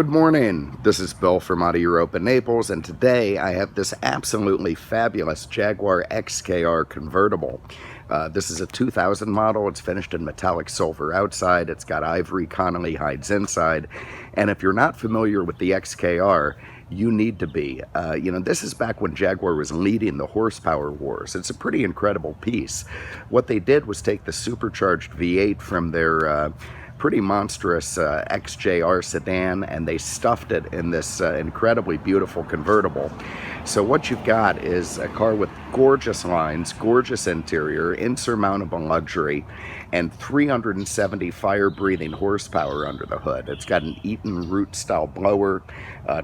Good morning. This is Bill from out of Europa, Naples, and today I have this absolutely fabulous Jaguar XKR convertible. This is a 2000 model. It's finished in metallic silver outside. It's got Ivory Connolly hides inside. And if you're not familiar with the XKR, you need to be. This is back when Jaguar was leading the horsepower wars. It's a pretty incredible piece. What they did was take the supercharged V8 from their pretty monstrous XJR sedan, and they stuffed it in this incredibly beautiful convertible. So what you've got is a car with gorgeous lines, gorgeous interior, insurmountable luxury, and 370 fire-breathing horsepower under the hood. It's got an Eaton Root style blower,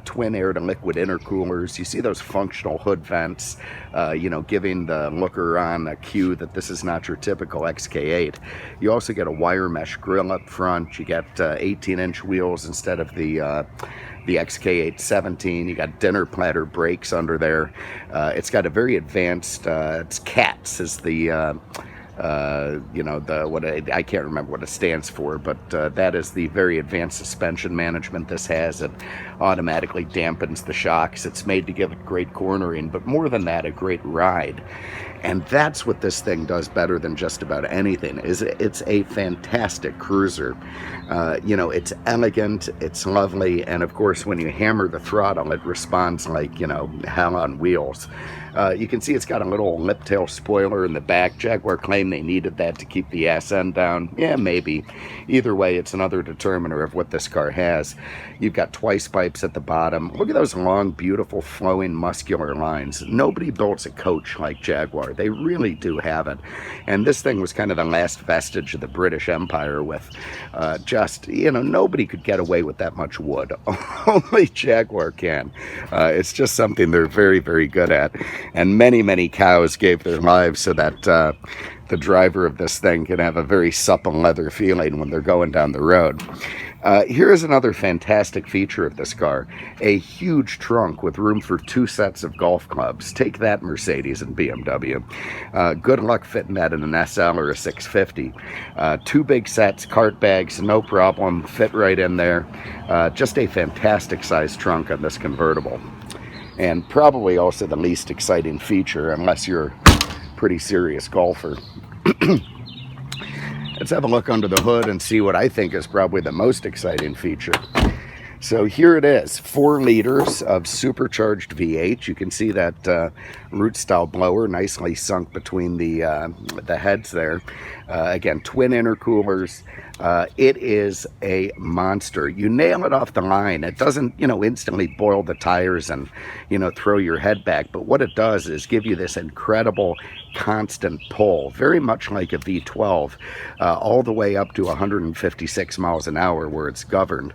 twin air-to-liquid intercoolers. You see those functional hood vents, giving the looker on a cue that this is not your typical XK8. You also get a wire mesh grille up front. You get 18-inch wheels instead of the XK8 17. You got dinner platter brakes under there. It's got a very advanced, it's CATS is the I can't remember what it stands for, but that is the very advanced suspension management this has. It automatically dampens the shocks. It's made to give it great cornering, but more than that, a great ride. And that's what this thing does better than just about anything. It's a fantastic cruiser. It's elegant, it's lovely, and of course when you hammer the throttle, it responds like, hell on wheels. You can see it's got a little lip tail spoiler in the back. Jaguar claimed they needed that to keep the ass end down. Yeah, maybe. Either way, it's another determiner of what this car has. You've got twice pipes at the bottom. Look at those long, beautiful, flowing, muscular lines. Nobody builds a coach like Jaguar. They really do have it. And this thing was kind of the last vestige of the British Empire with nobody could get away with that much wood. Only Jaguar can. It's just something they're very, very good at. And many, many cows gave their lives so that the driver of this thing can have a very supple leather feeling when they're going down the road. Here is another fantastic feature of this car. A huge trunk with room for 2 sets of golf clubs. Take that, Mercedes and BMW. Good luck fitting that in an SL or a 650. 2 big sets, cart bags, no problem. Fit right in there. Just a fantastic sized trunk on this convertible. And probably also the least exciting feature, unless you're a pretty serious golfer. Let's have a look under the hood and see what I think is probably the most exciting feature. So here it is, 4 liters of supercharged V8. You can see that root style blower nicely sunk between the heads there. Again, twin intercoolers. It is a monster. You nail it off the line. It doesn't, instantly boil the tires and, throw your head back. But what it does is give you this incredible constant pull, very much like a V12, all the way up to 156 miles an hour where it's governed.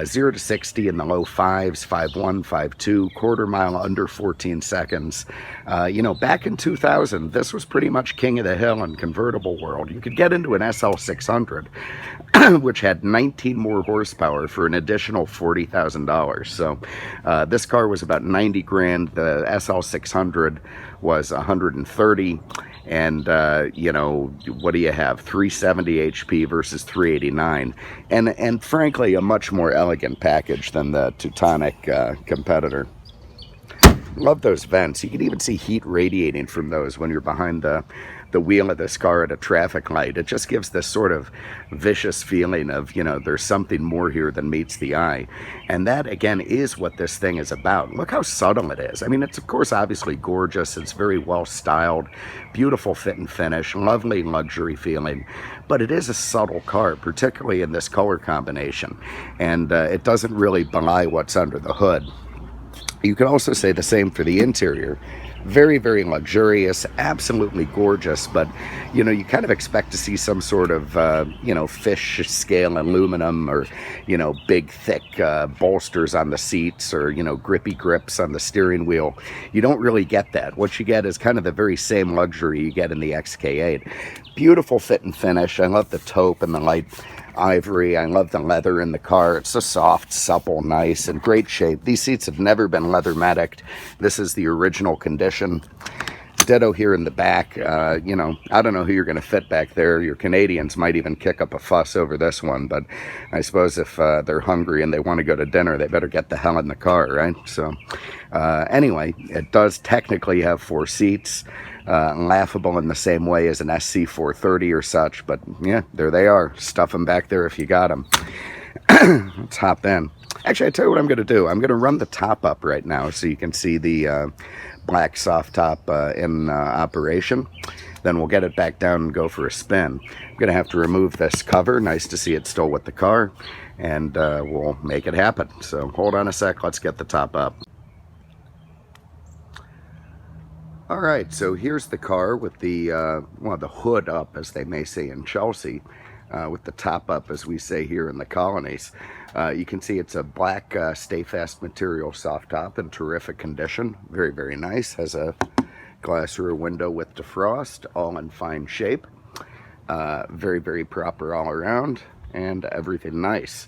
0 to 60 in the low 5s, 5.1, 5.2, quarter mile under 14 seconds. Back in 2000, this was pretty much king of the hill in convertible world. You could get into an SL600, which had 19 more horsepower for an additional $40,000. So this car was about 90 grand. The SL600 was 130. And what do you have? 370 HP versus 389, and frankly a much more elegant package than the Teutonic competitor. Love those vents. You can even see heat radiating from those when you're behind the wheel of this car at a traffic light. It just gives this sort of vicious feeling of, there's something more here than meets the eye. And that, again, is what this thing is about. Look how subtle it is. I mean, it's, of course, obviously gorgeous. It's very well styled, beautiful fit and finish, lovely luxury feeling. But it is a subtle car, particularly in this color combination. And it doesn't really belie what's under the hood. You can also say the same for the interior. Very, very luxurious, absolutely gorgeous, but, you kind of expect to see some sort of, fish scale aluminum or, big, thick bolsters on the seats or, grippy grips on the steering wheel. You don't really get that. What you get is kind of the very same luxury you get in the XK8. Beautiful fit and finish. I love the taupe and the light ivory. I love the leather in the car. It's so soft, supple, nice, and great shape. These seats have never been leather-maticed. This is the original condition. Ditto here in the back. You know, I don't know who you're going to fit back there. Your Canadians might even kick up a fuss over this one, but I suppose if they're hungry and they want to go to dinner, they better get the hell in the car, right? So anyway, it does technically have 4 seats. Laughable in the same way as an SC430 or such, but yeah, there they are. Stuff them back there if you got them. Let's hop in. Actually, I tell you what I'm going to do. I'm going to run the top up right now so you can see the black soft top in operation. Then we'll get it back down and go for a spin. I'm going to have to remove this cover. Nice to see it still with the car, and we'll make it happen. So hold on a sec. Let's get the top up. All right, so here's the car with the, well, the hood up, as they may say in Chelsea, with the top up, as we say here in the colonies. You can see it's a black Stay Fast material soft top in terrific condition. Very, very nice. Has a glass rear window with defrost, all in fine shape. Very, very proper all around, and everything nice.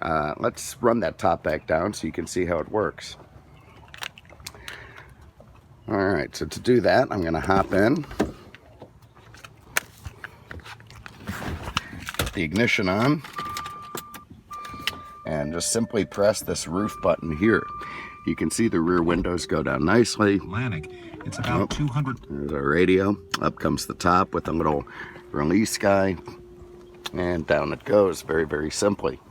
Let's run that top back down so you can see how it works. All right, so to do that, I'm going to hop in, get the ignition on, and just simply press this roof button here. You can see the rear windows go down nicely. Atlantic. It's about 200. There's our radio. Up comes the top with a little release guy, and down it goes very, very simply.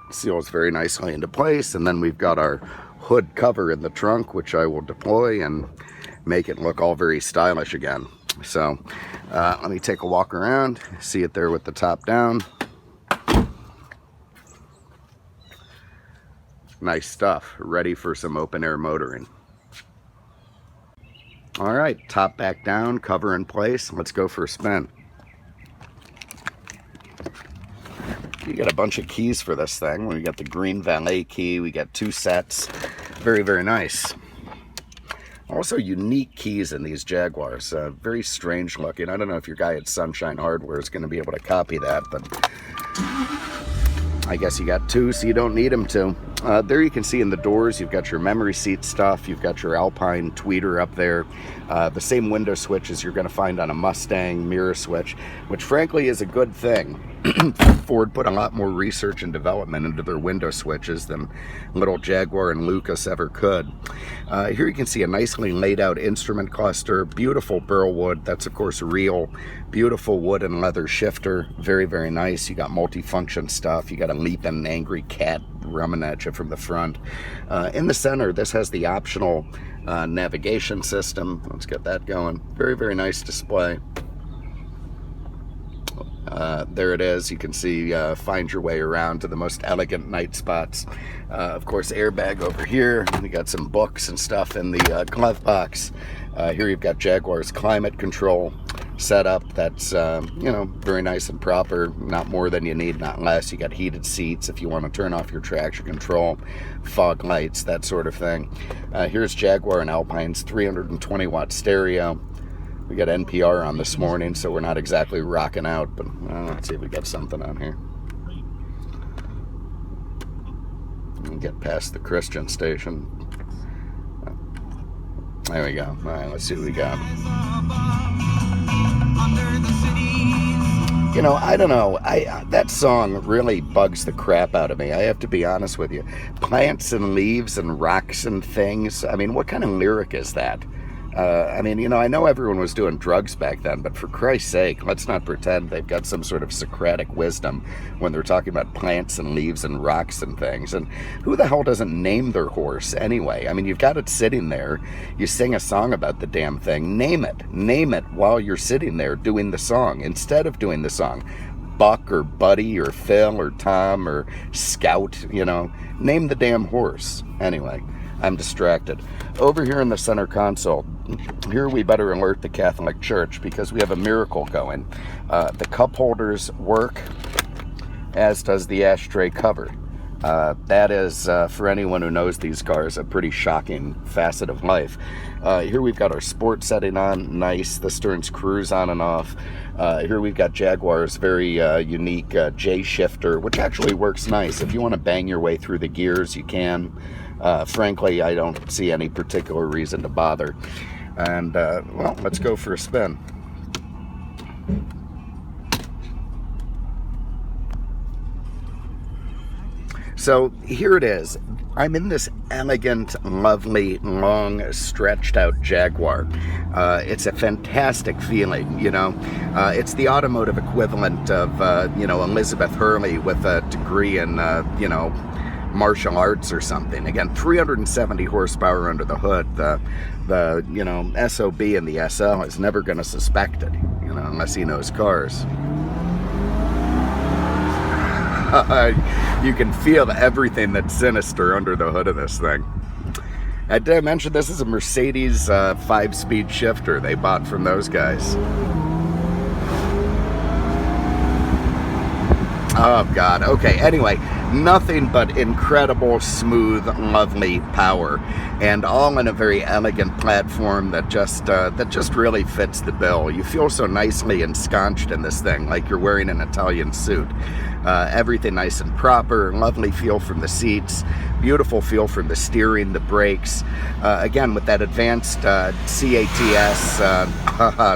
Seals very nicely into place, and then we've got our hood cover in the trunk, which I will deploy and make it look all very stylish again. So let me take a walk around, see it there with the top down. Nice stuff, ready for some open air motoring. All right, top back down, cover in place. Let's go for a spin. You get a bunch of keys for this thing. We got the green valet key. We got 2 sets. Very, very nice. Also unique keys in these Jaguars. Very strange looking. I don't know if your guy at Sunshine Hardware is going to be able to copy that, but I guess you got 2, so you don't need them to. There you can see in the doors, you've got your memory seat stuff. You've got your Alpine tweeter up there. The same window switch as you're going to find on a Mustang mirror switch, which frankly is a good thing. Ford put a lot more research and development into their window switches than little Jaguar and Lucas ever could. Here you can see a nicely laid out instrument cluster, beautiful burl wood, that's of course real, beautiful wood and leather shifter, very, very nice. You got multifunction stuff, you got a leaping angry cat running at you from the front. In the center, this has the optional navigation system. Let's get that going. Very, very nice display. There it is. You can see find your way around to the most elegant night spots. Of course, airbag over here. We got some books and stuff in the glove box. Here you've got Jaguar's climate control setup. That's you know, very nice and proper. Not more than you need, not less. You got heated seats if you want to turn off your traction control, fog lights, that sort of thing. Here's Jaguar and Alpine's 320 watt stereo. We got NPR on this morning, so we're not exactly rocking out, but let's see if we got something on here. We'll get past the Christian station. There we go. All right, let's see what we got. You know, I don't know. That song really bugs the crap out of me. I have to be honest with you. Plants and leaves and rocks and things. I mean, what kind of lyric is that? I mean, you know, I know everyone was doing drugs back then, but for Christ's sake, let's not pretend they've got some sort of Socratic wisdom when they're talking about plants and leaves and rocks and things. And who the hell doesn't name their horse anyway? I mean, you've got it sitting there. You sing a song about the damn thing. Name it. Name it while you're sitting there doing the song instead of doing the song. Buck or Buddy or Phil or Tom or Scout, you know. Name the damn horse. Anyway, I'm distracted. Over here in the center console, here we better alert the Catholic Church because we have a miracle going. The cup holders work, as does the ashtray cover. That is, for anyone who knows these cars, a pretty shocking facet of life. Here we've got our sport setting on, nice. The stern's cruise on and off. Here we've got Jaguar's very unique J shifter, which actually works nice. If you want to bang your way through the gears, you can. Frankly, I don't see any particular reason to bother. And, well, let's go for a spin. So here it is. I'm in this elegant, lovely, long, stretched out Jaguar. It's a fantastic feeling, you know. It's the automotive equivalent of, you know, Elizabeth Hurley with a degree in, you know, martial arts or something. Again, 370 horsepower under the hood. The you know, SOB in the SL is never going to suspect it, you know, unless he knows cars. You can feel everything that's sinister under the hood of this thing. Did I mention this is a Mercedes 5-speed shifter they bought from those guys? Oh God. Okay, anyway, nothing but incredible, smooth, lovely power, and all in a very elegant platform that just really fits the bill. You feel so nicely ensconced in this thing, like you're wearing an Italian suit. Everything nice and proper, lovely feel from the seats, beautiful feel from the steering, the brakes. Again, with that advanced CATS,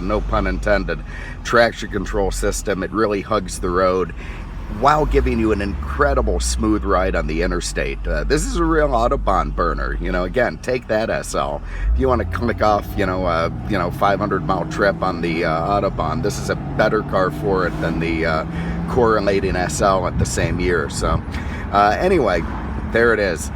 no pun intended, traction control system, it really hugs the road, while giving you an incredible smooth ride on the interstate. This is a real Autobahn burner. You know, again, take that SL. If you want to click off, you know, 500-mile trip on the Autobahn, this is a better car for it than the correlating SL at the same year. So, anyway, there it is.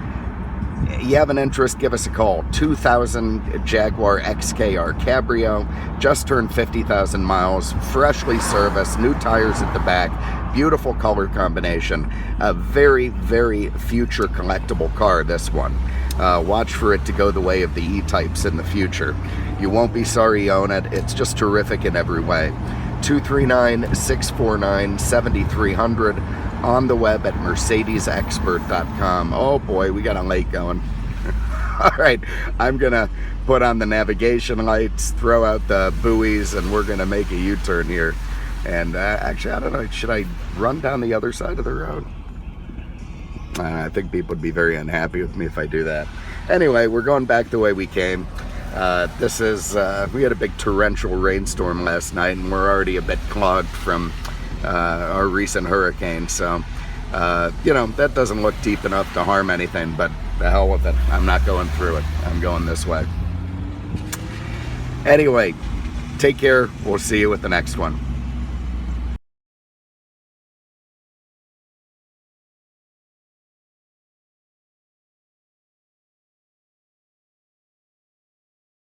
You have an interest, give us a call. 2000 Jaguar XKR Cabrio, just turned 50,000 miles, freshly serviced, new tires at the back, beautiful color combination, a very, very future collectible car, this one. Watch for it to go the way of the E-Types in the future. You won't be sorry you own it. It's just terrific in every way. 239-649-7300. On the web at mercedesexpert.com. Oh boy, we got a lake going. All right, I'm gonna put on the navigation lights, throw out the buoys, and we're gonna make a U-turn here. And actually, I don't know, should I run down the other side of the road? I think people would be very unhappy with me if I do that. Anyway, we're going back the way we came. This is, we had a big torrential rainstorm last night, and we're already a bit clogged from our recent hurricane. So, you know, that doesn't look deep enough to harm anything, but the hell with it. I'm not going through it. I'm going this way. Anyway, take care. We'll see you with the next one.